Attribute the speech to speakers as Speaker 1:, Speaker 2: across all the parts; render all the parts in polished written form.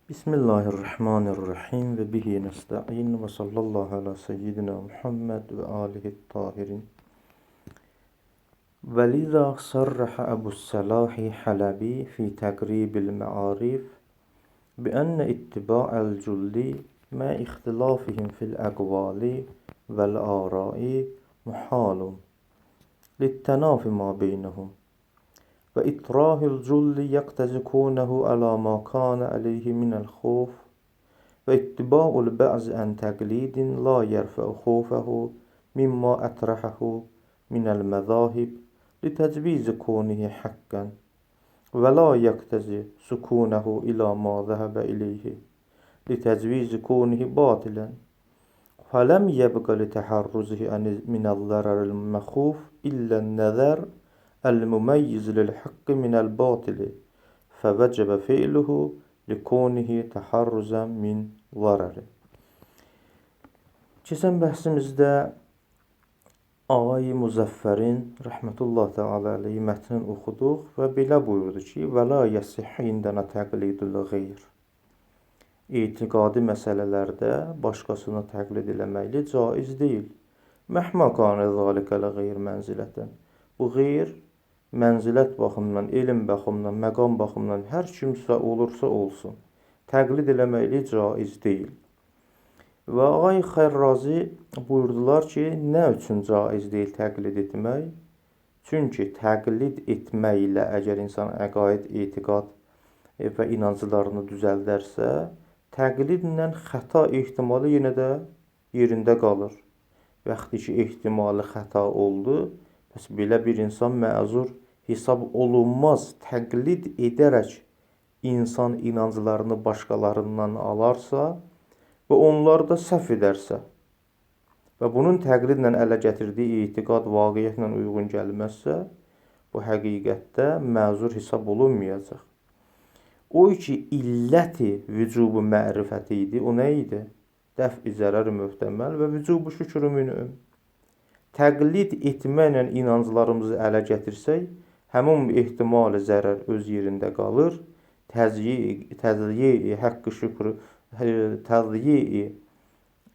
Speaker 1: Bismillahirrahmanirrahim ve bihi nesta'in ve sallallahu ala seyyidina Muhammed ve alihi tahirin. Veliza sarraha Ebu Salahi Halabi fi Taqribil Ma'arif bi enne ittiba'al julli ma ihtilafihim fil aqvali vel ara'i muhalun littenafi ma beynehum. Ve itrahil julli yaktezikunehu ala ma kana aleyhi minel khuf ve ittiba'ul ba'zi an taklidin la yerfe'u khufehu mimma atrahahu minel mezahib litecvizi kunihi hakkan ve la yaktezi sukunehu ila ma zehebe ileyhi litecvizi kunihi batilen felem yebqa liteharruzihi minel zararil mekhuf illen nezer el-mumeyyiz lil-hakki minel-batili fevecebe fi'luhu likunihi taharruzan min zarari. Keçən bəhsimizdə Ağay Muzaffərin rəhmətullah təala aleyhi mətnini oxuduq və belə buyurdu ki, və la yəsihhi indənə təqlidul qeyr. İtiqadi məsələlərdə başqasını təqlid eləməklə caiz deyil. Məhmə kana zalikəl qeyr mənzilətən. Bu qeyr mənzilət baxımından, elm baxımından, məqam baxımından hər kimsə olursa olsun, təqlid eləməklə caiz deyil. Və Ağay Xərrazi buyurdular ki, nə üçün caiz deyil təqlid etmək? Çünki təqlid etməklə əgər insan əqaid, etiqad və inanclarını düzəldərsə, təqlidlə xəta ehtimalı yenə də yerində qalır. Vaxtı ki, ehtimalı xəta oldu, bəs belə bir insan məzur hesab olunmaz. Təqlid edərək insan inanclarını başqalarından alarsa və onlar da səhv edərsə və bunun təqlidlə ələ gətirdiyi etiqad vaqiyyətlə uyğun gəlməzsə, bu həqiqətdə məzur hesab olunmayacaq. O ki, illəti vücubu mərifəti idi, o nə idi? Dəf-i zərər möhtəməl və vücubu şükrü münüm. Təqlid etməklə inanclarımızı ələ gətirsək, həmin ehtimali zərər öz yerində qalır. Təzyiyi haqqı şükrü, təzyiyi,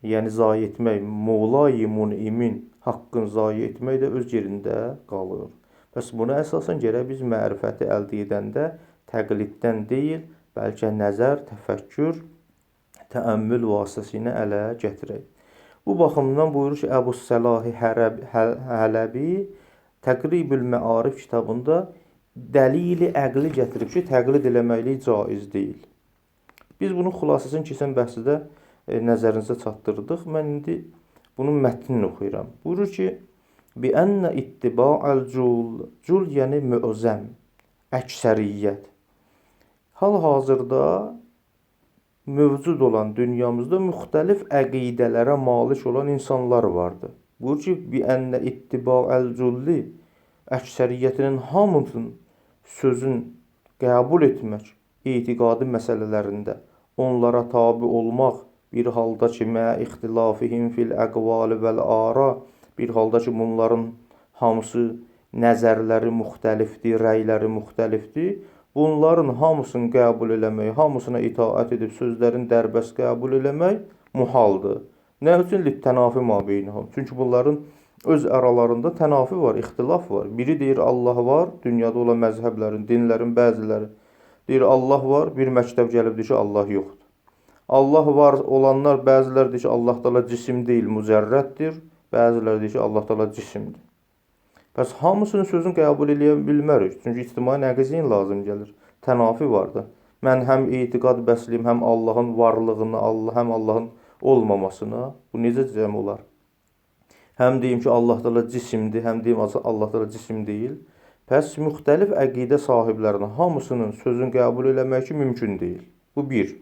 Speaker 1: yəni zayi etmək, Mevla-i Mun'imin haqqını zayi etmək də öz yerində qalır. Bəs buna əsasən gərək biz mərifəti əldə edəndə təqliddən deyil, bəlkə nəzər, təfəkkür, təəmmül vasitəsilə ələ gətirək. Bu baxımdan buyurur ki, Əbu Salahi Hələbi Təqribül Məarif kitabında dəlili əqli gətirib ki, təqlid eləməklə caiz deyil. Biz bunun xülasəsini keçən bəhsdə nəzərinizə çatdırdıq. Mən indi bunun mətnini oxuyuram. Buyurur ki, bi ənə ittiba'al cul, cul yəni müəzzəm, əksəriyyət. Hal-hazırda mövcud olan dünyamızda müxtəlif əqidələrə malik olan insanlar vardır. Buyurur ki, bi ənə ittiba'al culli, əksəriyyətinin hamısının sözün qəbul etmək, etiqadi məsələlərində onlara tabi olmaq, bir halda ki, mə ixtilafihim fil əqvali vəl ara, bir halda ki, bunların hamısı nəzərləri müxtəlifdir, rəyləri müxtəlifdir, bunların hamısını qəbul eləmək, hamısına itaət edib sözlərin dərbəst qəbul eləmək muhaldır. Nə üçün? Littənafi ma beynəhum. Çünki bunların öz aralarında tənafi var, ixtilaf var. Biri deyir Allah var, dünyada olan məzhəblərin, dinlərin bəziləri deyir Allah var, bir məktəb gəlib deyir ki, Allah yoxdur. Allah var olanlar, bəzilər deyir ki, Allah Taala cisim deyil, mücərrəddir. Bəzilər deyir ki, Allah Taala cisimdir. Bəs hamısının sözünü qəbul edə bilmərik. Çünki ictimai nəqizin lazım gəlir. Tənafi var da. Mən həm etiqad bəsliyim, həm Allahın varlığını, həm Allahın olmamasına. Bu necə cəm olar? Həm deyim ki, Allah Taala cisimdir, həm deyim Allah Taala cisim deyil. Pəs müxtəlif əqidə sahiblərinin hamısının sözünü qəbul eləmək ki, mümkün deyil. Bu bir.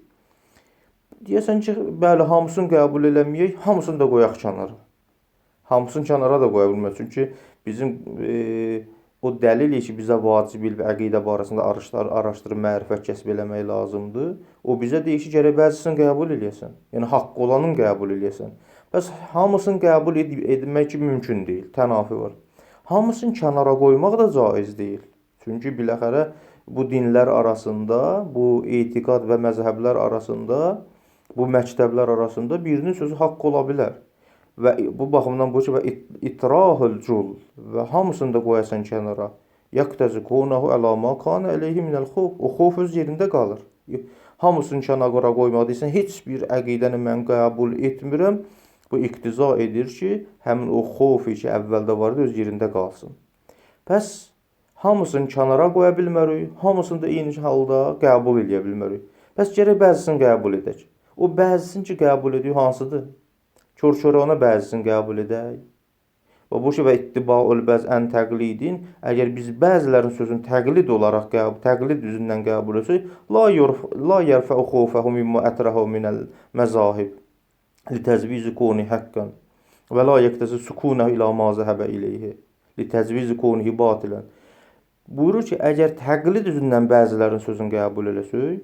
Speaker 1: Deyəsən ki, bəli, hamısını qəbul eləməyək, hamısını da qoyaq kənara. Hamısını kənara da qoya bilmək. Çünki bizim o dəlil ki, bizə vacib və əqidə barəsində araşdırıb mərifət kəsb eləmək lazımdır. O bizə deyir ki, gərək bəzisini qəbul eləyəsən. Yəni, haqq olanın qəbul eləyəsən. Bəs hamısını qəbul etmək ki, mümkün deyil. Tənafi var. Hamısını kənara qoymaq da caiz deyil. Çünki biləxərə bu dinlər arasında, bu etiqad və məzhəblər arasında, bu məktəblər arasında birinin sözü haqq ola bilər. Və bu baxımdan bu ki, və itrahul cul və hamısını da qoyasan kənara. Yaqtəzi kunahu əla ma kana əleyhi minəl xof. O xof öz yerində qalır. Hamısını kənara qoymaq deyirsən, heç bir əqidəni mən qəbul etmirəm. Bu iqtiza edir ki, həmin o xof ki, əvvəldə vardı, öz yerində qalsın. Bəs hamısını kənara qoya bilmərik, hamısını da eyni halda qəbul edə bilmərik. Bəs gərək bəzisini qəbul edək. O bəzisini ki, qəbul ediyor hansıdır? Kör-körə ona bəzisini qəbul edək. Və bu ki, və ittibaul bəz ən təqlidin, əgər biz bəzilərin sözünü təqlid olaraq təqlid üzündən qəbul etsək, la yərfəu xofəhu mimma ətrahu minəl məzahib litəzvizi kuni haqqan və la yəqtəzi sukunəhu ilə ma zəhəbə ileyhi litəzvizi kunihi batilən. Buyurur ki, əgər təqlid üzündən bəzilərin sözünü qəbul eləsək,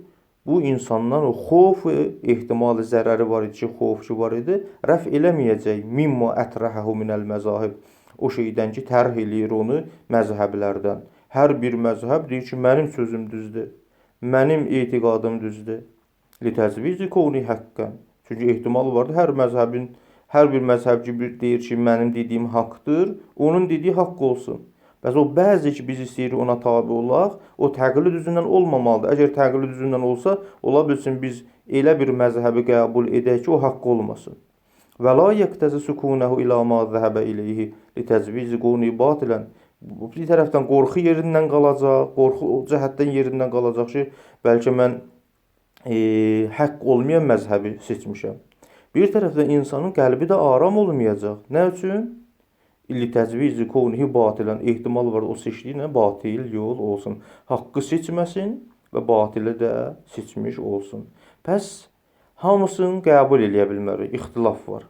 Speaker 1: bu insandan o xof ehtimalı zərəri var idi ki, xofçu var idi, rəf eləməyəcək mimma ətrəhəhu minəl məzahib. O şeydən ki, tərh eləyir onu məzhəblərdən. Hər bir məzhəb deyir ki, mənim sözüm düzdür, mənim etiqadım düzdür. Litəzvizi kuni haqqan. Çünki ehtimal vardır, hər bir məzhəbci deyir ki, mənim dediyim haqqdır, onun dediyi haqq olsun. Bəs o bəzi ki, biz istəyirik ona tabi olaq, o təqlid üzündən olmamalıdır. Əgər təqlid üzündən olsa, ola bilsin biz elə bir məzhəbi qəbul edək ki, o haqq olmasın. Və la yəqtəzi sukunəhu ilə ma zəhəbə ileyhi litəzvizi kuni batilən. Bir tərəfdən qorxu yerindən qalacaq, qorxu o cəhətdən yerindən qalacaq ki, bəlkə mən haqq olmayan məzhəbi seçmişəm. Bir tərəfdən insanın qəlbi də aram olmayacaq. Nə üçün? İllitəzvizi kunihi batilən. Ehtimal var o seçdiyinə batil yol olsun. Haqqı seçməsin və batili də seçmiş olsun. Bəs hamısını qəbul eləyə bilmərik. İxtilaf var.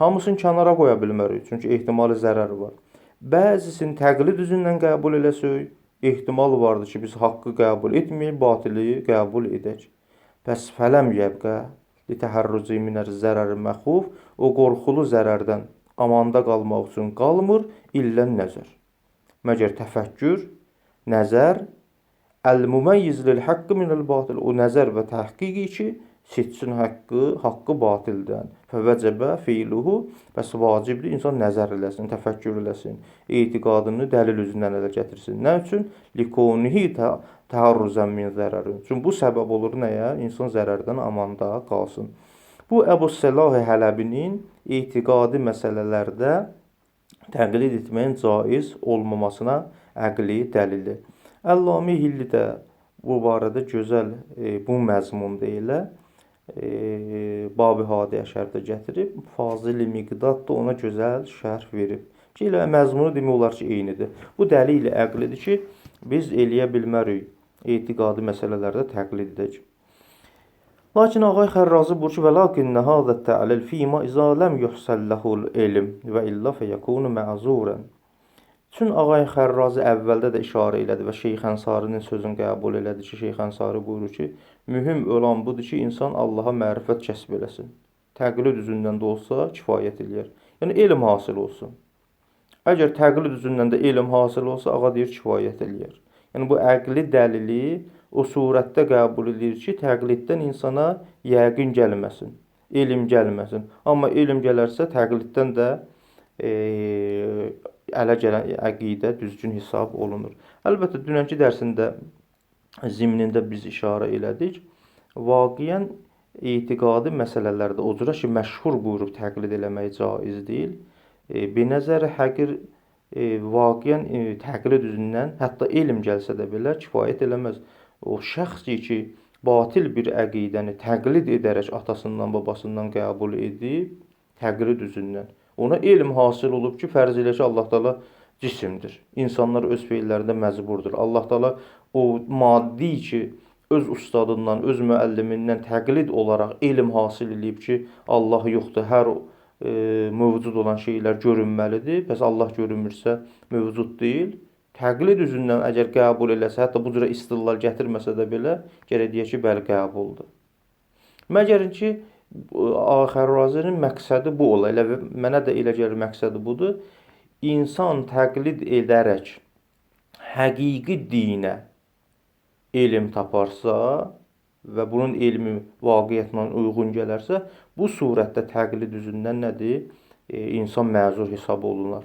Speaker 1: Hamısını kənara qoya bilmərik. Çünki ehtimali zərəri var. Bəzisini təqlid üzündən qəbul eləsək, ehtimal vardır ki, biz haqqı qəbul etməyib, batili qəbul edək. Bəs fələm yəbqə litəhərrüzi minər zərəri məxuf. O qorxulu zərərdən amanda qalmaq üçün qalmır, illən nəzər. Məgər təfəkkür, nəzər, əl-müməyyiz lil-haqqı minəl-batil. O nəzər və təhqiqi ki, seçsin haqqı batildən. Fəvəcəbə feyluhu, bəs vacibdir insan nəzər eləsin, təfəkkür eləsin, etiqadını dəlil üzündən ələ gətirsin. Nə üçün? Likonihi təharruzən min zərərin. Çünki bu səbəb olur nəyə? İnsan zərərdən amanda qalsın. Bu Əbu Səlah Hələbinin etiqadi məsələlərdə təqlid etməyin caiz olmamasına əqli dəlili. Əlləmi Hilli də bu barədə gözəl bu məzmunda elə Bab-ı Hadiyə şərhdə gətirib, Fazil-i Miqdad da ona gözəl şərh verib. Ki, elə məzmunu demək olar ki, eynidir. Bu dəlil əqlidir ki, biz eləyə bilmərik etiqadi məsələlərdə təqlid edək. Lakin Ağay Xərrazi buyurur ki, və lakinnə hâzət tə'lil fîmə izə ləm yuhsəlləhul ilm və illə fəyəkunu mə'zurən. Çün Ağay Xərrazi əvvəldə də işarə elədi və Şeyx Ənsarinin sözünü qəbul elədi ki, Şeyx Ənsari buyurur ki, mühüm olan budur ki, insan Allaha mərifət kəsb eləsin. Təqlid üzündən də olsa kifayət eləyər. Yəni, elm hasil olsun. Əgər təqlid üzündən də elm hasil olsa, ağa deyir, kifayət eləyər. Yəni, bu əqli dəlili o surətdə qəbul edir ki, təqliddən insana yəqin gəlməsin, elm gəlməsin. Amma elm gələrsə, təqliddən də ələ gələn əqidə düzgün hesab olunur. Əlbəttə, dünənki dərsində zimnində biz işarə elədik. Vaqiən etiqadi məsələlərdə o cürə ki, məşhur buyurub təqlid eləmək caiz deyil. Binəzər həqir vaqiən təqlid üzündən hətta elm gəlsə də belə kifayət eləməz. O şəxs ki, batil bir əqidəni təqlid edərək atasından, babasından qəbul edib, təqlid üzündən. Ona elm hasil olub ki, fərz elə ki, Allah Taala cisimdir. İnsanlar öz feillərində məcburdur. Allah Taala o maddi ki, öz ustadından, öz müəllimindən təqlid olaraq elm hasil edib ki, Allah yoxdur, hər mövcud olan şeylər görünməlidir. Bəs Allah görünmürsə, mövcud deyil. Təqlid üzündən əgər qəbul eləsə, hətta bu cürə istillal gətirməsə də belə, gərək deyək ki, bəli, qəbuldur. Məgər ki, Xərrazinin məqsədi bu ola, elə mənə də elə gəlir məqsədi budur. İnsan təqlid edərək həqiqi dinə elm taparsa və bunun elmi vaqiətlə uyğun gələrsə, bu surətdə təqlid üzündən nədir? İnsan məzur hesab olunar.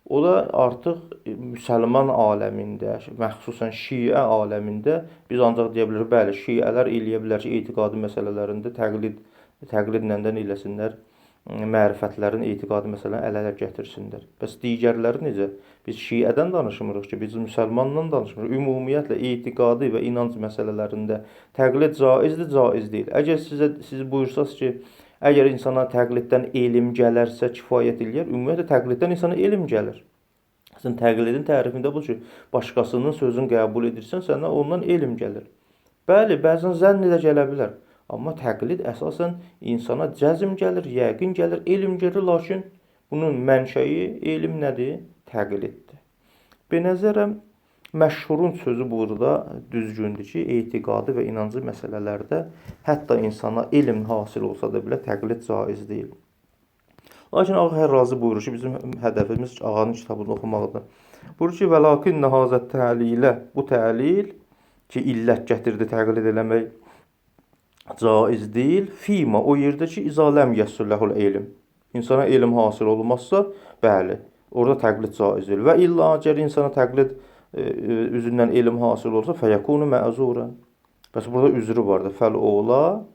Speaker 1: O da artıq müsəlman aləmində, məxsusən şiə aləmində biz ancaq deyə bilərik, bəli, şiələr eləyə bilər ki, etiqadi məsələlərində təqlidlə də eləsinlər, mərifətlərin etiqadi məsələlərini əl-ələ gətirsinlər. Bəs digərləri necə? Biz şiədən danışmırıq ki, biz müsəlmandan danışmırıq. Ümumiyyətlə etiqadi və inanc məsələlərində təqlid caizdir, caiz deyil. Əgər siz buyursaz ki, əgər insana təqliddən elm gələrsə kifayət eləyər, ümumiyyətlə təqliddən insana elm gəlir. Sən təqlidin tərifində bu ki, başqasının sözünü qəbul edirsən, sənə ondan elm gəlir. Bəli, bəzən zənn də gələ bilər. Amma təqlid əsasən insana cəzm gəlir, yəqin gəlir, elm gəlir, lakin bunun mənşəyi elm nədir? Təqliddir. Benəzərəm, məşhurun sözü burada düzgündür ki, etiqadi və inancı məsələlərdə hətta insana elm hasil olsa da belə təqlid caiz deyil. Lakin Ağa Hərrazi buyurur ki, bizim hədəfimiz Ağanın kitabını oxumaqdır. Buyurur ki, vəlakinnə hazət təlilə, bu təlil ki, illət gətirdi təqlid eləmək caiz deyil. Fima o yerdə ki, izaləm yəssülləhul elm. İnsana elm hasil olmazsa, bəli, orada təqlid caiz deyil. Və illa əgər insana təqlid üzündən elm hasil olsa, fəyəkunu məzurən. Bəs burada üzrü vardır. Fəl ola,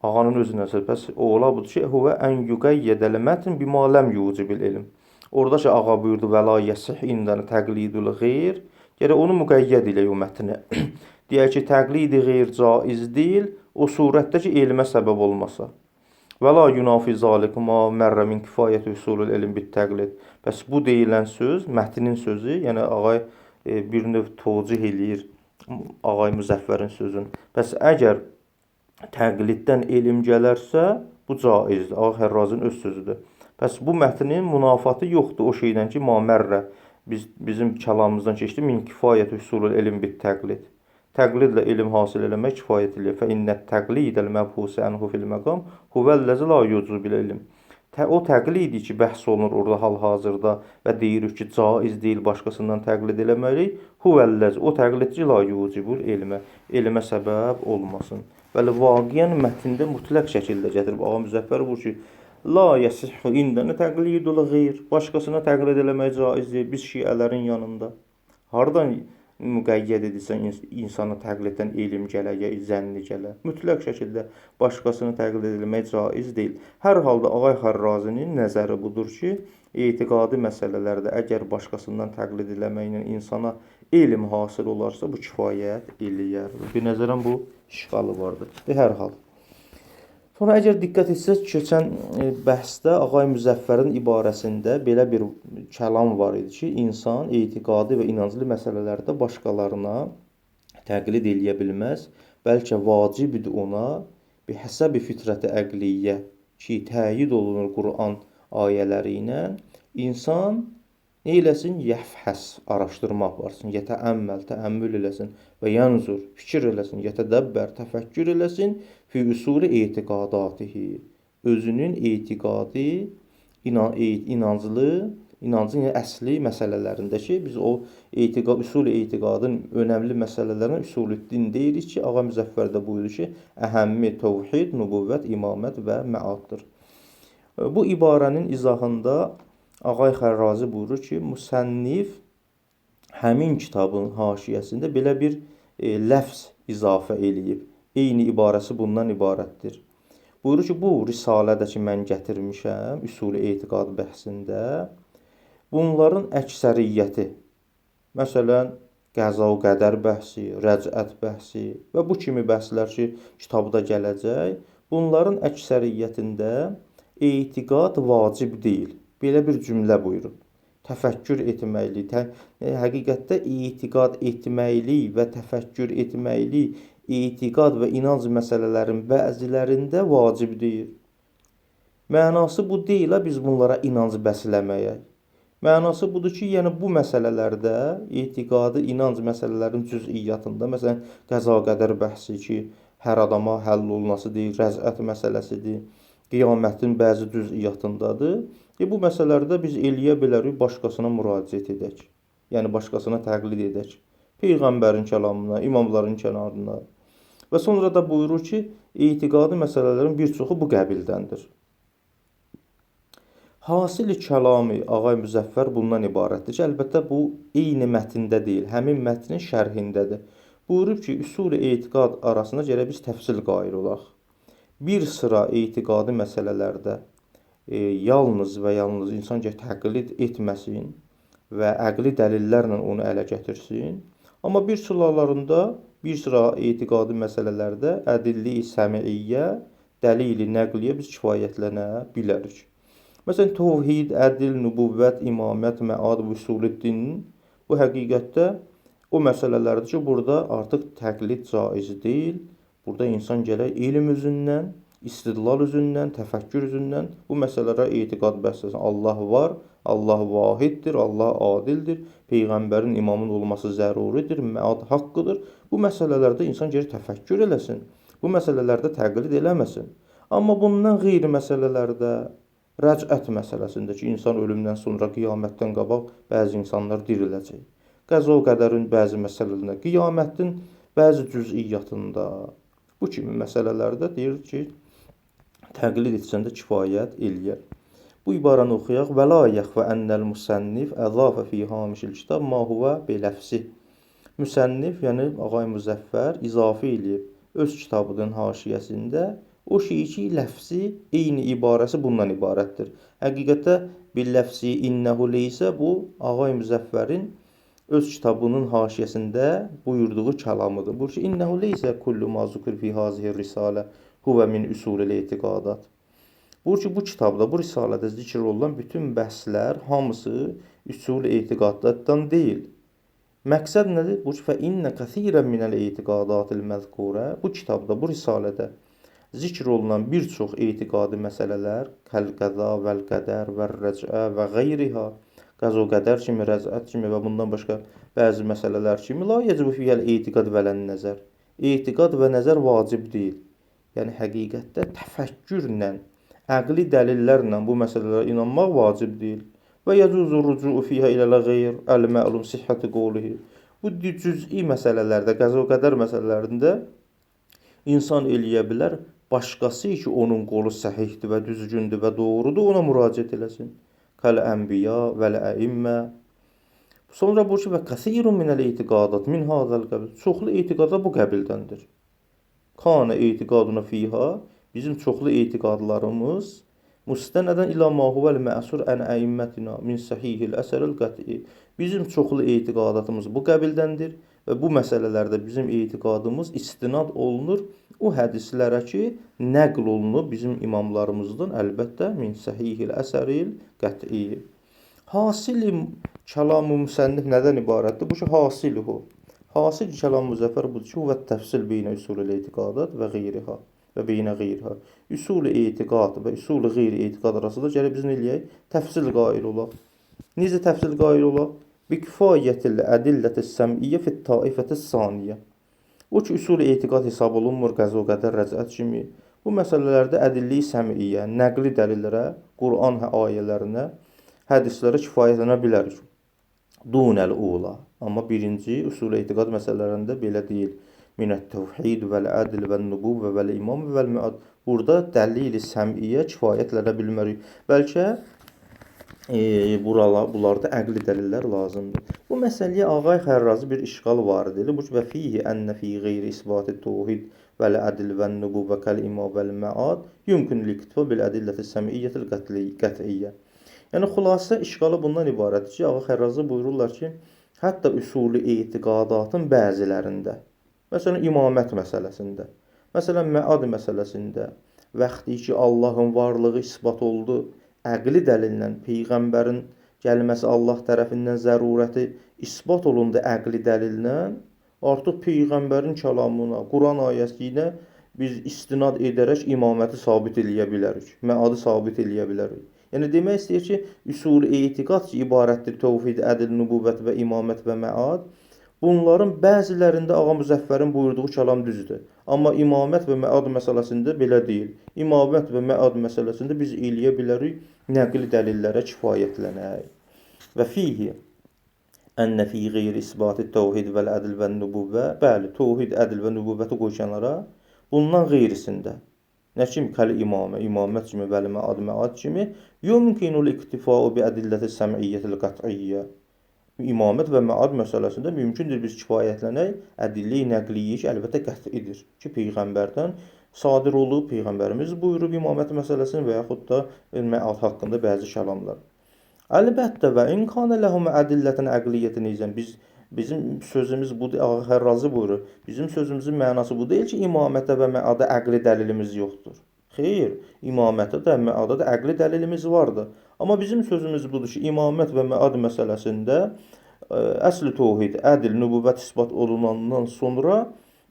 Speaker 1: ağanın özündən söz. Bəs ola budur ki, huvə ən yüqəyyədəl mətn bima ləm yucibil elm. Orada ki, ağa buyurdu, və la yəsih indənə təqlidul qeyr. Gərək onu müqəyyəd ilə o mətni. Deyək ki, təqlid-i qeyr caiz deyil, o surətdə ki, elmə səbəb olmasa. Və la yunafi zalik ma mərrə min kifayət usulul elm bit təqlid. Bəs bu deyilən söz, mətnin sözü, yəni ağay bir növ tocih eləyir Ağay Müzəffərin sözün. Bəs əgər təqliddən elm gələrsə, bu caizdir. Ağa Hərrazinin öz sözüdür. Bəs bu mətnin münafatı yoxdur o şeydən ki, ma mərrə bizim kəlamımızdan keçdi min kifayət usulul elm bit təqlid. Təqlidlə elm hasil eləmək kifayət eləyir. Fə innət təqlidəl məbhusə ənhu fil məqam huvəlləzi la yucubil elm. O təqlidi ki, bəhs olunur orada hal-hazırda və deyirik ki, caiz deyil başqasından təqlid eləməliyik. Huvəlləzi, o təqlid ki, la yucibul elmə, elmə səbəb olmasın. Bəli, vaqiən mətndə mütləq şəkildə gətirib. Ağa Müzəffər bu ki, la yəsihhu indənə təqlidul qeyr. Başqasına təqlid eləmək caiz deyil. Biz şiələrin yanında. Hardan müqəyyəd edirsən insana təqliddən elm gələ, ya zənni gələ. Mütləq şəkildə başqasını təqlid etmək caiz deyil. Hər halda Ağay Hərrazinin nəzəri budur ki, etiqadi məsələlərdə əgər başqasından təqlid eləməklə insana elm hasil olarsa, bu kifayət eləyər. Bir nəzərən bu işğalı vardır. Hər hal. Sonra əgər diqqət etsək, keçən bəhsdə Ağay Müzəffərin ibarəsində belə bir kəlam var idi ki, insan etiqadi və inanclı məsələlərdə başqalarına təqlid eləyə bilməz, bəlkə vacibdir ona bihəsəbi fitrəti əqliyyə ki, təyid olunur Quran ayələri ilə, insan neyləsin? Yəfhəs, araşdırma aparsın, yətəəmməl, təəmmül eləsin və yanzur, fikir eləsin, yətədəbbər, təfəkkür eləsin fi usuli etiqadatihi. Özünün etiqadi, inanclı, inancın əsli məsələlərində ki, biz o usul etiqadın önəmli məsələlərinə usulüddin deyirik ki, Ağa Müzəffər də buyurur ki, əhəmmi təvhid, nübüvvət, imamət və məaddır. Bu ibarənin izahında Ağay Hərrazi buyurur ki, müsənnif həmin kitabın haşiyəsində belə bir ləfz izafə eləyib. Eyni ibarəsi bundan ibarətdir. Buyurur ki, bu risalədə ki, mən gətirmişəm, üsul-i etiqad bəhsində, bunların əksəriyyəti, məsələn, qəza və qədər bəhsi, rəcət bəhsi və bu kimi bəhslər ki, kitabda gələcək, bunların əksəriyyətində etiqad vacib deyil. Belə bir cümlə buyurub. Təfəkkür etməkli, həqiqətdə etiqad etməkli və təfəkkür etməkli etiqad və inanc məsələlərin bəzilərində vacib deyil. Mənası bu deyil, biz bunlara inanc bəsləməyək. Mənası budur ki, yəni bu məsələlərdə, etiqadı, inanc məsələlərin cüz'iyyatında, məsələn, qəza qədər bəhsi ki, hər adama həll olunası deyil, rəzət məsələsidir, qiyamətin bəzi cüz'iyyatındadır. Bu məsələlərdə biz eləyə bilərik, başqasına müraciət edək. Yəni, başqasına təqlid edək. Peyğəmbərin kəlamına, imamların kənarına. Və sonra da buyurur ki, etiqadi məsələlərin bir çoxu bu qəbildəndir. Hasili kəlamı Ağay Müzəffər bundan ibarətdir ki, əlbəttə bu eyni mətndə deyil, həmin mətnin şərhindədir. Buyurub ki, üsul-i etiqad arasında gərək biz təfsil qail olaq. Bir sıra etiqadi məsələlərdə yalnız və yalnız insan təqlid etməsin və əqli dəlillərlə onu ələ gətirsin. Amma bir sıra etiqadi məsələlərdə ədilli səmiyyə, dəlil-i nəqliyə biz kifayətlənə bilərik. Məsələn, təvhid, ədil, nübüvvət, imamət, məad, usulüddin bu həqiqətdə o məsələlərdir ki, burada artıq təqlid caiz deyil. Burada insan gərək elm üzündən, istidlal üzündən, təfəkkür üzündən bu məsələlərə etiqad bəsləsin. Allah var, Allah vahiddir, Allah adildir, Peyğəmbərin imamın olması zəruridir, məad haqqıdır. Bu məsələlərdə insan gərək təfəkkür eləsin. Bu məsələlərdə təqlid eləməsin. Amma bundan qeyri məsələlərdə, rəcət məsələsində ki, insan ölümdən sonra qiyamətdən qabaq bəzi insanlar diriləcək. Qəza qədərin bəzi məsələlərində, qiyamətin bəzi cüz'iyyatında, bu kimi məsələlərdə deyir ki, təqlid etsən də kifayət eləyər. Bu ibarəni oxuyaq. Və la yəxfə ennəl müsənnif əzafə fi hamişil kitab ma huvə beləfsi. Müsənnif, yəni Ağay Müzəffər izafi eləyib öz kitabının haşiyəsində o şeyi ki, ləfsi, eyni ibarəsi bundan ibarətdir. Həqiqətdə bir ləfsi innəhu leysə bu Ağay Müzəffərin öz kitabının haşiyəsində buyurduğu kəlamıdır. Bu ki, innəhu leysə kullu ma zukur fi hazihir risalə huvə min usulil etiqadat. Bu ki, bu kitabda, bu risalədə zikr olunan bütün bəhslər hamısı usul etiqadatdan deyil. Məqsəd nədir? Bu ki, fə innə kəthirən minəl etiqadatil məzkurə. Bu kitabda, bu risalədə zikr olunan bir çox etiqadi məsələlər, kəl-qəza, vəl-qədər, vəl-rəcə və qeyriha, qəzo qədər kimi, rəzət kimi və bundan başqa bəzi məsələlər kimi, la yəcbu fiyəl etiqad vələn-nəzər. Etiqad və nəzər vacib deyil. Yəni, həqiqətdə təfəkkürlə, əqli dəlillərlə bu məsələlərə inanmaq vacib deyil. Və yəcuzu rucu'u fiyhə ilələ qeyr, əl-məlum sihhəti qoluhi. Bu cüz'i məsələlərdə, qəzo qədər məsələlərində insan eləyə bilər, başqası ki, onun qolu səhihdir və düzgündür və doğrudur, ona müraciət eləsin. Kəl-ənbiya vəl-əimmə. Sonra bu ki, və kəsirun minəl etiqadat min hazəl qəbil. Çoxlu etiqada bu qəbildəndir. Kana etiqaduna fiha, bizim çoxlu etiqadlarımız müstənədən ilə ma huvəl məsur ən əimmətina min səhihil əsəril qəti. Bizim çoxlu etiqadatımız bu qəbildəndir və bu məsələlərdə bizim etiqadımız istinad olunur o hədislərə ki, nəql olunur bizim imamlarımızdan, əlbəttə min səhihil əsəril qəti. Hasili kəlam-ı müsənnif nədən ibarətdir? Bu ki, hasiluhu. Hasil kəlam-ı Müzəffər budur ki, və təfsil beynə usul-i etiqadat və qeyriha və beynə qeyriha. Usul-i etiqad və usul-i qeyri etiqad arasında gərək biz nə eləyək? Təfsil qail olaq. Necə təfsil qail olaq? Bi kifayətil ədillətis səmiyyə fit taifətis saniyyə. O ki, usul-i etiqad hesab olunmur, qəzo qədər, rəcət kimi. Bu məsələlərdə ədilli səmiyyə, nəqli dəlillərə, Qur'an ayələrinə, hədislərə kifayətlənə bilərik. Dunəl ula. Amma birinci usul etiqad məsələlərində belə deyil. Minət təvhid vəl-ədl vəl-nübüvvə vəl-imam vəl-məad. Burada dəlil-i səmiyyə kifayətlənə bilmərik. Bəlkə bunlarda əqli dəlillər lazımdır. Bu məsələyə Ağay Xərrazi bir işğal var edir. Bu ki, və fihi ənə fi qeyri isbat-ı təvhid vəl-ədl vəl-nübüvvə kəl-imam vəl-məad yumkün l-iktifə bil-ədilləti səmiyyətil qət'iyyə. Yəni, xülasə işğalı bundan ibarətdir ki, Ağa Xərrazi buyururlar ki, hətta üsul-i etiqadatın bəzilərində, məsələn, imamət məsələsində, məsələn, məad məsələsində, vaxtı ki, Allahın varlığı isbat oldu, əqli dəlillə, Peyğəmbərin gəlməsi Allah tərəfindən zərurəti isbat olundu əqli dəlillə, artıq Peyğəmbərin kəlamına, Quran ayəsinə biz istinad edərək imaməti sabit eləyə bilərik, məadı sabit eləyə bilərik. Yəni, demək istəyir ki, üsul-i etiqad ki, ibarətdir təvhid, ədl, nübüvvət və imamət və məad. Bunların bəzilərində Ağa Müzəffərin buyurduğu kəlam düzdür. Amma imamət və məad məsələsində belə deyil. İmamət və məad məsələsində biz eləyə bilərik nəqli dəlillərə kifayətlənək. Və fihi Ənə fi qeyri isbati təvhid vəl ədl və nübüvvə. Bəli, təvhid, ədl və nübüvvəti qoy kənara. Bundan qeyrisində, nə kimi kəl imamə, imamət kimi, vəl məad, məad kimi, yumkinul iktifau bi ədilləti səmiyyətil qət'iyyə. İmamət və məad məsələsində mümkündür biz kifayətlənək, ədillə-i nəqliyyə ki, əlbəttə qət'idir ki, Peyğəmbərdən sadir olub, Peyğəmbərimiz buyurub imamət məsələsini və yaxud da məad haqqında bəzi kəlamlar. Əlbəttə və imkanə ləhum ədillətən əqliyyətin izən. Bizim sözümüz bu, Hərrazi buyurur, bizim sözümüzün mənası bu deyil ki, imamətə və məada əqli dəlilimiz yoxdur. Xeyr, imamətə də, məada da əqli dəlilimiz vardır. Amma bizim sözümüz budur ki, imamət və məad məsələsində əsl təvhid, ədl, nübüvvət isbat olunandan sonra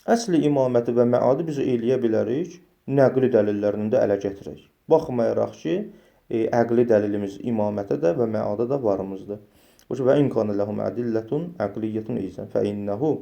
Speaker 1: əsli imaməti və məadı biz eləyə bilərik, nəqli dəlillərini də ələ gətirək. Baxmayaraq ki, əqli dəlilimiz imamətə də və məada da varımızdır. Və imkanə ləhum ədillətun əqliyyətun izən fə innəhu.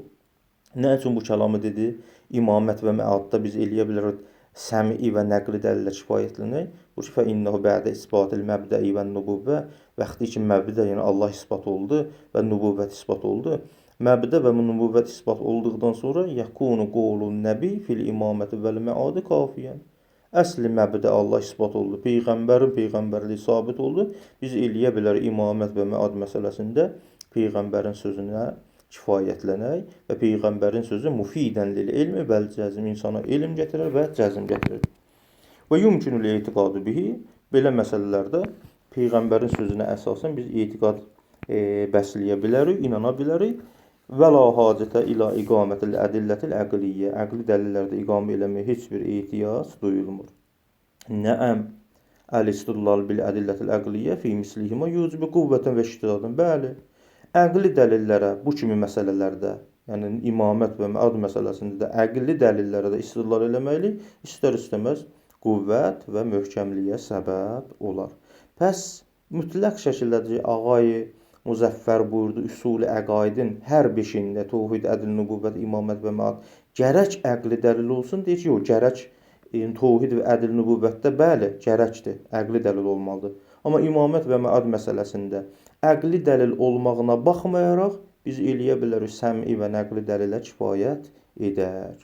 Speaker 1: Nə üçün bu kəlamı dedi? İmamət və məadda biz eləyə bilərik səmi və nəqli dəlillə kifayətlənək. Bu ki, fə innəhu bədə isbatil məbdəi və nübüvvə. Vaxtı ki, məbdə, yəni Allah isbat oldu və nübüvvət isbat oldu. Məbdə və nübüvvət isbat olduqdan sonra yəkunu qolun nəbi fil imaməti vəl məadi kafiyən. Əsli məbdə Allah isbat oldu. Peyğəmbərin peyğəmbərliyi sabit oldu. Biz eləyə bilərik imamət və məad məsələsində Peyğəmbərin sözünə kifayətlənək və Peyğəmbərin sözü mufidən lil ilmi vəl cəzm, insana elm gətirər və cəzm gətirir. Və yumkinul etiqadu bihi, belə məsələlərdə Peyğəmbərin sözünə əsasən biz etiqad bəsləyə bilərik, inana bilərik. Və la hacətə ilə iqamətil ədillətil əqliyyə. Əqli dəlillərdə iqamə eləməyə heç bir ehtiyac duyulmur. Nəəm əl-istidlal bil ədillətil əqliyyə fi mislihimə yucibu quvvətən və iştidadan. Bəli, əqli dəlillərə bu kimi məsələlərdə, yəni imamət və məad məsələsində də əqli dəlillərə də istidlal eləməkli, istər-istəməz qüvvət və möhkəmliyə səbəb olar. Pəs mütləq şəkildə ağayı Müzəffər buyurdu, üsul-i əqaidin hər beşində təvhid, ədl, nübüvvət, imamət və məad gərək əqli dəlil olsun. Deyir ki, yox, gərək təvhid və ədl, nübüvvətdə bəli, gərəkdir, əqli dəlil olmalıdır. Amma imamət və məad məsələsində əqli dəlil olmağına baxmayaraq biz eləyə bilərik səmi və nəqli dəlilə kifayət edər.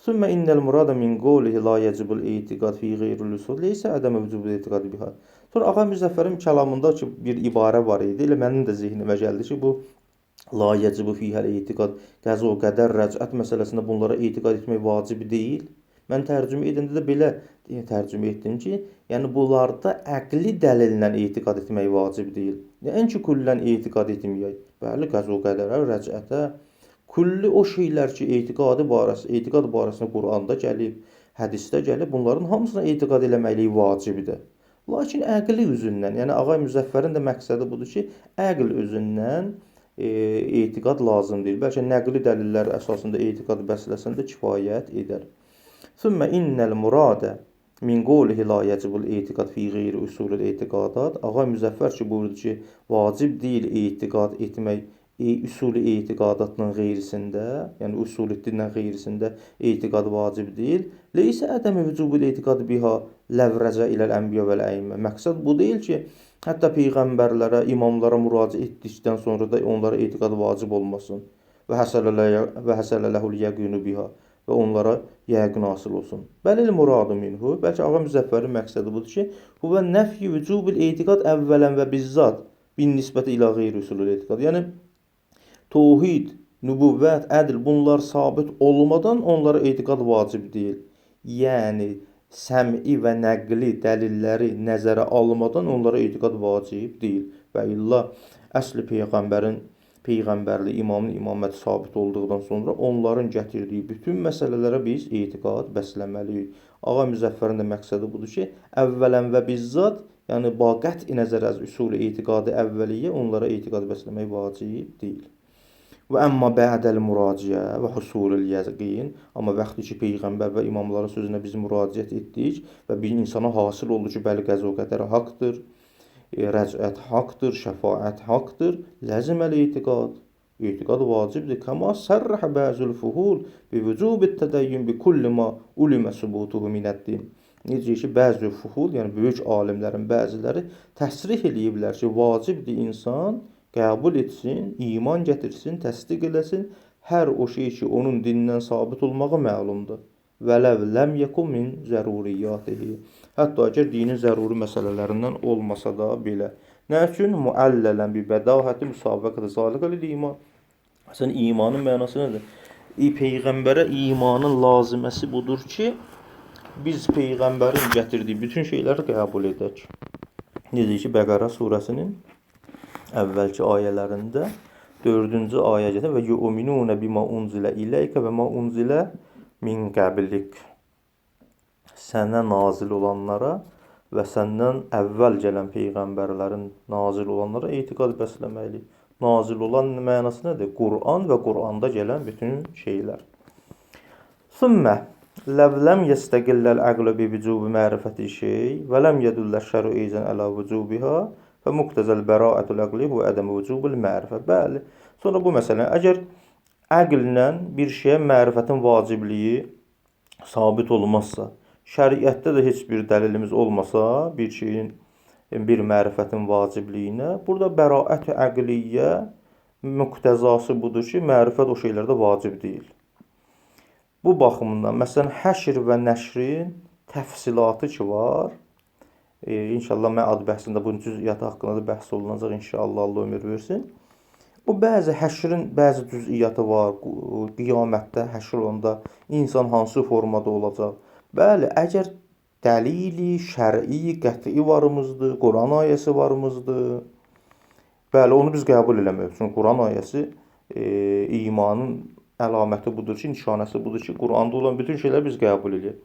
Speaker 1: Sümmə innəl murada min qawlihi la yəcibul etiqad fi qeyril usul leysə ədəmə vücubul etiqad biha. Sonra Ağa Müzəffərin kəlamında ki, bir ibarə var idi. Elə mənim də zehnimə gəldi ki, bu la yəcibu fihəl etiqad, qəza, qədər, rəcət məsələsində bunlara etiqad etmək vacib deyil. Mən tərcümə edəndə də belə tərcümə etdim ki, yəni bunlarda əqli dəlillə etiqad etmək vacib deyil. Yəni ki, küllən etiqad etməyək. Bəli, qəza, qədərə, rəcətə, külli o şeylər ki, etiqad barəsində Quranda gəlib, hədisdə gəlib, bunların hamısına etiqad eləməkliyi vacibdir. Lakin əqli üzündən, yəni Ağa Müzəffərin də məqsədi budur ki, əql üzündən etiqad lazım deyil. Bəlkə nəqli dəlillər əsasında etiqad bəsləsən də kifayət edər. Sümmə innəl muradə min qawlihi la yəcibul etiqad fi qeyri usulul etiqadat. Ağa Müzəffər ki, buyurdu ki, vacib deyil etiqad etmək üsul-i etiqadatın qeyrisində, yəni usul-i dindən qeyrisində etiqad vacib deyil. Leysə ədəmi vücubul etiqad biha ləvrəcə iləl ənbiya vəl əymə. Məqsəd bu deyil ki, hətta peyğəmbərlərə, imamlara müraciə etdikdən sonra da onlara etiqad vacib olmasın. Və həsələ ləhul yəqinu biha. Və onlara yəqin hasıl olsun. Bəlil muradu minhu. Bəlkə Ağa Müzəffərin məqsədi budur ki, huvə nəfyi vücubul etiqad əvvələn və bizzat bin nisbəti ilə qeyri usulul etiqad. Yəni, təvhid, nübüvvət, ədl bunlar sabit olmadan onlara etiqad vacib deyil. Yəni, səmi və nəqli dəlilləri nəzərə almadan onlara etiqad vacib deyil. Və illa əsli peyğəmbərli imamın imaməti sabit olduqdan sonra onların gətirdiyi bütün məsələlərə biz etiqad bəsləməliyik. Ağa Müzəffərin də məqsədi budur ki, əvvələn və bizzat, yəni qət'i nəzər az üsul-i etiqadı əvvəliyyə onlara etiqad bəsləmək vacib deyil. Və əmmə bə'dəl müraciə və husulul yəqin, amma vaxtı ki, Peyğəmbər və imamların sözünə biz müraciət etdik və bir insana hasıl oldu ki, bəli qəza qədər haqdır, rəcət haqdır, şəfaət haqdır, ləziməl etiqad. Etiqad vacibdir. Kəma sərrəhə bəzül fuhul bi vücubit tədəyyün bi kulli ma ulimə subutuhu minəddin. Necə ki, bəzi fuhul, yəni böyük alimlərin bəziləri təsrih eləyiblər ki, vacibdir insan qəbul etsin, iman gətirsin, təsdiq eləsin. Hər o şey ki, onun dinindən sabit olmağı məlumdur. Vələv ləm yekun min zəruriyyatihi. Hətta əgər dinin zəruri məsələlərindən olmasa da belə. Nə üçün? Muəllələn bi bədahəti müsabəqəti zalikə lil iman. Məsələn, imanın mənası nədir? Peyğəmbərə imanın laziməsi budur ki, biz Peyğəmbərin gətirdiyi bütün şeyləri qəbul edək. Necə ki, Bəqərə surəsinin əvvəlki ayələrində 4-cü ayə gəlir və yu'minuna bima unzilə iləykə və ma unzilə min qəblik. Sənə nazil olanlara və səndən əvvəl gələn peyğəmbərlərin nazil olanlara etiqad bəsləməkdir. Nazil olan mənası nədir? Quran və Quranda gələn bütün şeylər. Sümmə ləv ləm yəstəqilləl əqlə bi vücubi mərifəti şey və ləm yədullə şəru eyzən ələ vücubiha və muqtəzəl bəraətul əqli və ədəm vücubul mərifə. Bəli. Sonra bu məsələ, əgər əqllə bir şeyə mərifətin vacibliyi sabit olmazsa, şəriətdə də heç bir dəlilimiz olmasa bir şeyin, bir mərifətin vacibliyinə, burada bəraət-i əqliyyə müqtəzası budur ki, mərifət o şeylərdə vacib deyil. Bu baxımından, məsələn, həşr və nəşrin təfsilatı ki var, İnşallah məad bəhsində bunun cüz'iyyatı haqqında da bəhs olunacaq, inşallah Allah ömür versin. O bəzi həşrin bəzi cüz'iyyatı var, qiyamətdə həşr olanda insan hansı formada olacaq. Bəli, əgər dəlili, şər'i, qəti varımızdır, Quran ayəsi varımızdır. Bəli, onu biz qəbul eləməyik. Çünki Quran ayəsi imanın əlaməti budur ki, nişanəsi budur ki, Quranda olan bütün şeyləri biz qəbul edirik.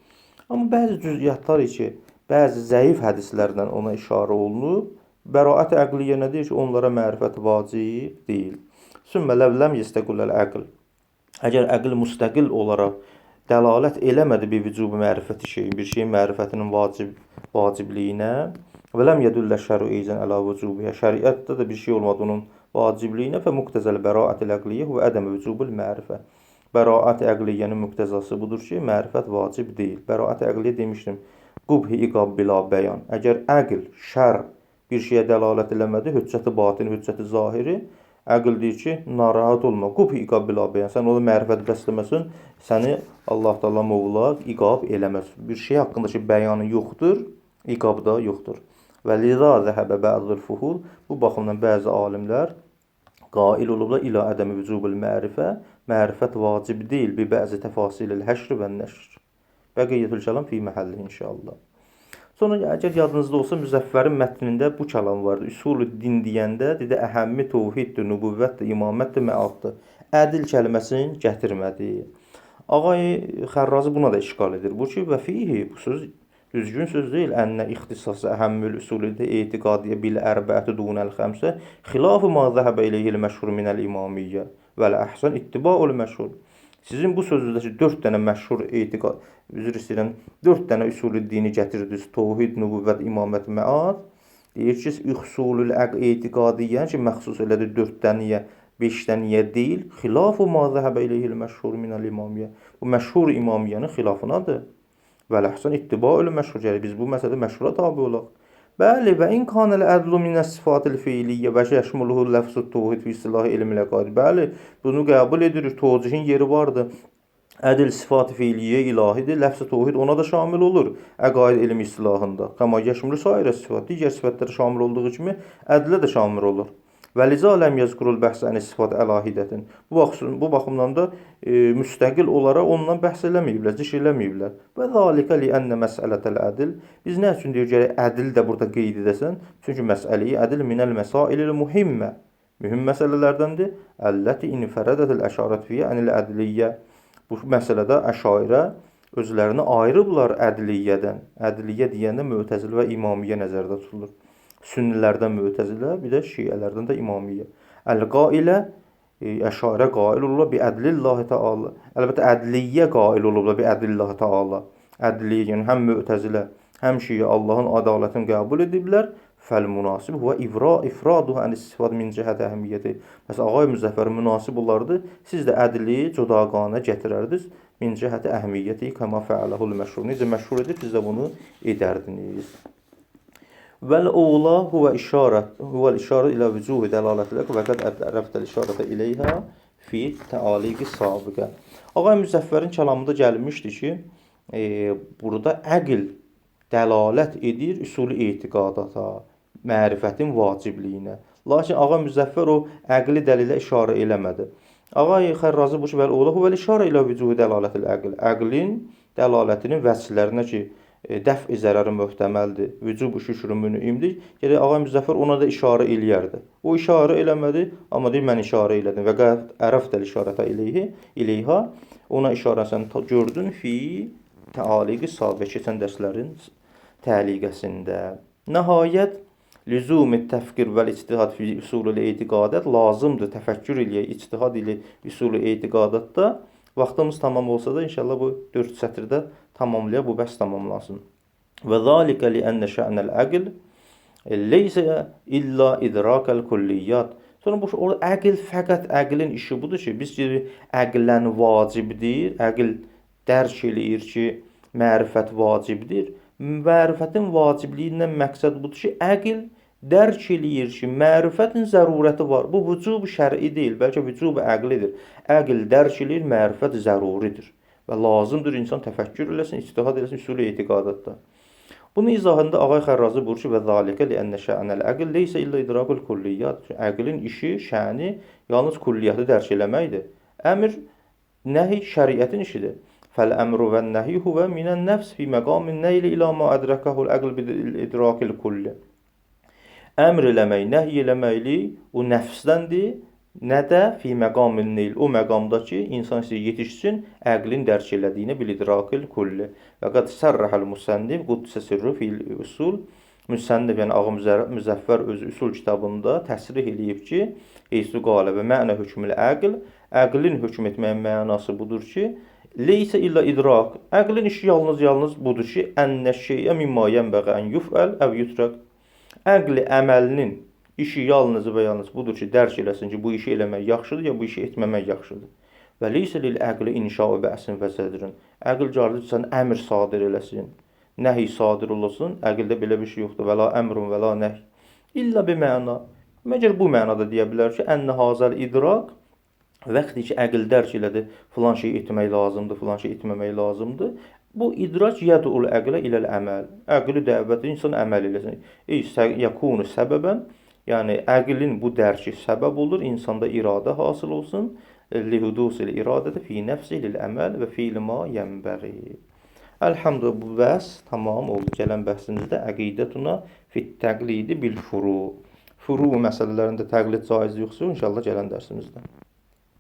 Speaker 1: Amma bəzi cüz'iyyatlar ki, bəzi zəif hədislərlə ona işarə olunub, bəraət-i əqliyyə nə deyir ki, onlara mərifət vacib deyil. Sümmə ləv ləm yəstəqilləl əql. Əgər əql müstəqil olaraq dəlalət eləmədi bir vücubu mərifəti şeyin, bir şeyin mərifətinin vacibliyinə və ləm yədullə şəru eyzən ələ vücubiyə. Şəriətdə də bir şey olmadı onun vacibliyinə və muqtəzəl bəraət-i əqliyyə və ədəm vücubul mərifə. Bəraət-i əqliyyənin müqtəzası budur ki, mərifət vacib deyil. Bəraət-i əqliyyə demişdim, qubhi iqab bila bəyan. Əgər əql, şər bir şeyə dəlalət eləmədi, hüccəti batini, hüccəti zahiri, əql deyir ki, narahat olma, qubhi iqab bila bəyan. Sən onu mərifət bəsləməsin, səni Allah Teala Mövla iqab eləməz. Bir şey haqqında ki, bəyanı yoxdur, iqab da yoxdur. Və liza zəhəbə bə'zul fuhul. Bu baxımdan bəzi alimlər qail olublar ilə ədəmi vücubul mərifə. Mərifət vacib deyil, bir bəzi təfasilil həşr və nəşr. Bəqiyyətül kəlam fi məhəlli inşallah. Sonra əgər yadınızda olsa, Müzəffərin mətnində bu kəlam vardı. Üsul-ü din deyəndə dedi, əhəmmi tovhiddir, nübüvvətdir, imamətdir, məaddır. Ədil kəlməsini gətirmədi. Ağay Xərrazi buna da işgal edir. Bu ki, və fihi, bu söz düzgün söz deyil. Ənnə ixtisası əhəmmül üsulidə etiqadiyyə bil ərbəəti dunəl xəmsə xilafı ma zəhəbə iləyhil məşhur minəl imamiyyə vəl əhsən ittibaul məşhur. Sizin bu sözünüzdəki 4 dənə məşhur etiqad, üzr istəyirəm, 4 dənə üsul-i dini gətirdiniz. Tovhid, nübüvvət, imamət, məad. Deyir ki, üsulül etiqadiyyə ki, məxsus elədir 4 dənəyə, 5 dənəyə deyil. Xilafı ma zəhəbə iləyhil məşhur minəl imamiyyə. Bu məşhur imamiyyənin xilafınadır. Vəl əhsən ittibaul məşhur. Yəni biz bu məsələdə məşhura tabi olaq. Bəli, və in kanəl ədlu minəs sifatil fiiliyyə və şəşmuluhu ləfzut tovhid fi istilahi ilmi ləqaid. Bəli, bunu qəbul edirik. Tovcihin yeri vardır. Ədil sifat-ı fiiliyyə ilahidir. Ləfz-i tovhid ona da şamil olur. Əqaid ilmi istilahında. Kəma yəşmulu sairə sifat. Digər sifətlərə şamil olduğu kimi ədlə də şamil olur. Və liza ləm yəzkurul bəhs əni sifat əlahidətin. Bu baxımdan da müstəqil olaraq ondan bəhs eləməyiblər, zikr eləməyiblər. Və zalikə li ənnə məsələtəl ədil. Biz nə üçün deyir, gərək ədil də burada qeyd edəsən? Çünki məsələyi ədil minəl məsailil muhimmə. Mühüm məsələlərdəndir. Əlləti infərədətəl əşarət fiyyə ənil ədliyyə. Bu məsələdə əşairə özlərini ayırıblar ədliyyədən. Ədliyyə deyəndə Mü'təzilə və İmamiyyə nəzərdə tutulur. Sünnilərdən Mü'təzilə, bir də Şiələrdən də İmamiyyə. Əl-qailə, əşairə qail olurlar bi ədlillahi təala. Əlbəttə, ədliyyə qail olurlar bi ədlillahi təala. Ədliyyə, yəni həm Mü'təzilə, həm Şiə Allahın ədalətini qəbul ediblər. Fəl-münasib və ifraduhu ənis-sifat min cəhət əhəmiyyəti. Məsələn, ağay Müzəffər münasib olardı, siz də ədli codaqanə gətirərdiniz. Min cəhət əhəmiyyəti kəma fəaləhul məşhur. Necə məşhur edib, siz də bunu edərdiniz. Vel ola huvel işaret ila vücuhi delaletil ve kad ərəfdəl işarətə ileyha fi təaliqi sabiqə. Ağay Müzəffərin kəlamında gəlmişdi ki, burada əql dəlalət edir üsul-i etiqadata, mərifətin vacibliyinə. Lakin Ağa Müzəffər o əqli dəlilə işarə eləmədi. Ağay Xərrazi bu ki, vəl ola huvel işarə ilə vücuhi dəlaletil əql. Əqlin dəlalətinin vəsflərinə ki, dəf-i zərəri möhtəməldir, vücub şükürü münimdir. Gərək Ağa Müzəffər ona da işarə eləyərdi. O işarə eləmədi, amma deyir, mən işarə elədim. Və qəd ərəfdəl işarətə ileyha, ona işarəsini gördün fi təaliqi sabiqə keçən dərslərin təliqəsində. Nəhayət, lüzum-i təfkir və ictihad fi usul-i etiqadət lazımdır təfəkkür eləyək, ictihad ilə usul-i etiqadətdə. Vaxtımız tamam olsa da inşallah bu 4 sətirdə tamamlayaq, bu bəs tamamlansın. Və zəlikə liənnə şə'nəl əql leysə illa idrakəl kulliyyat. Sonra bu orada əql fəqət əqlin işi budur ki, biz ki, əqlən vacibdir, əql dərk eləyir ki, mərifət vacibdir. Mərifətin vacibliyindən məqsəd budur ki, əql dərk eləyir ki, mərifətin zərurəti var. Bu vücub şər'i deyil, bəlkə vücub əqlidir. Əql dərk eləyir, mərifət zəruridir. Və lazımdır insan təfəkkür eləsin, ictihad eləsin üsul-i etiqadətdə. Bunun izahında Ağay Xərrazi buyurur ki, və zəlikə liənnə şə'nəl əql leysə illə idrakul kulliyyat. Əqlin işi, şəni yalnız kulliyyatı dərk eləməkdir. Əmr, nəhi şəriətin işidir. Fəl-əmru və nəhi huvə minən nəfs fi məqamin neyli ilə ma ədrəkəhul əql bil idrakil kulli. Əmr eləmək, nəhy eləməklik o nəfsdəndir. Nədə? Fi məqamin neyl. O məqamda ki, insan yetişsin, əqlin dərk elədiyinə bil idrakil kulli. Və qad sərrəhəl müsənnif qudsə sirru fil usul. Müsənnif, yəni Ağa Müzəffər öz üsul kitabında təsrih eləyib ki, heysu qalə və mənə hükmül əql. Əqlin hökm etməyin mənası budur ki, leysə illə idrak. Əqlin işi yalnız budur ki, ənnə şeyə mimma yənbəğə ən yufəl əv yutraq. Əqli əməlinin işi yalnız və yalnız budur ki, dərk eləsin ki, bu işi eləmək yaxşıdır, ya bu işi etməmək yaxşıdır. Və leysə lil əqli inşa-ı bəsin və zədrin. Əql caridir sən əmr sadir eləsin, nəhi sadir olasın. Əqildə belə bir şey yoxdur. Və la əmrun və la nəhy. İlla bir məna. Məgər bu mənada deyə bilər ki, ənnə hazəl idrak, vaxtı ki, əql dərk elədi, filan şey etmək lazımdır, filan şey etməmək lazımdır. Bu idrak yədul əqlə iləl əməl. Əqli dəvət insan əməl eləsin. Yəkunu səbəbən, yəni əqlin bu dərki səbəb olur, insanda iradə hasıl olsun. Lihudusil iradədə fi nəfsi lil əməl və fiil ma yənbəği. Elhamdülillah, bu bəs tamam oldu. Gələn bəhsimizdə əqidətuna fit təqlidi bil furu. Furu məsələlərində təqlid caiz yoxsa inşallah gələn dərsimizdə.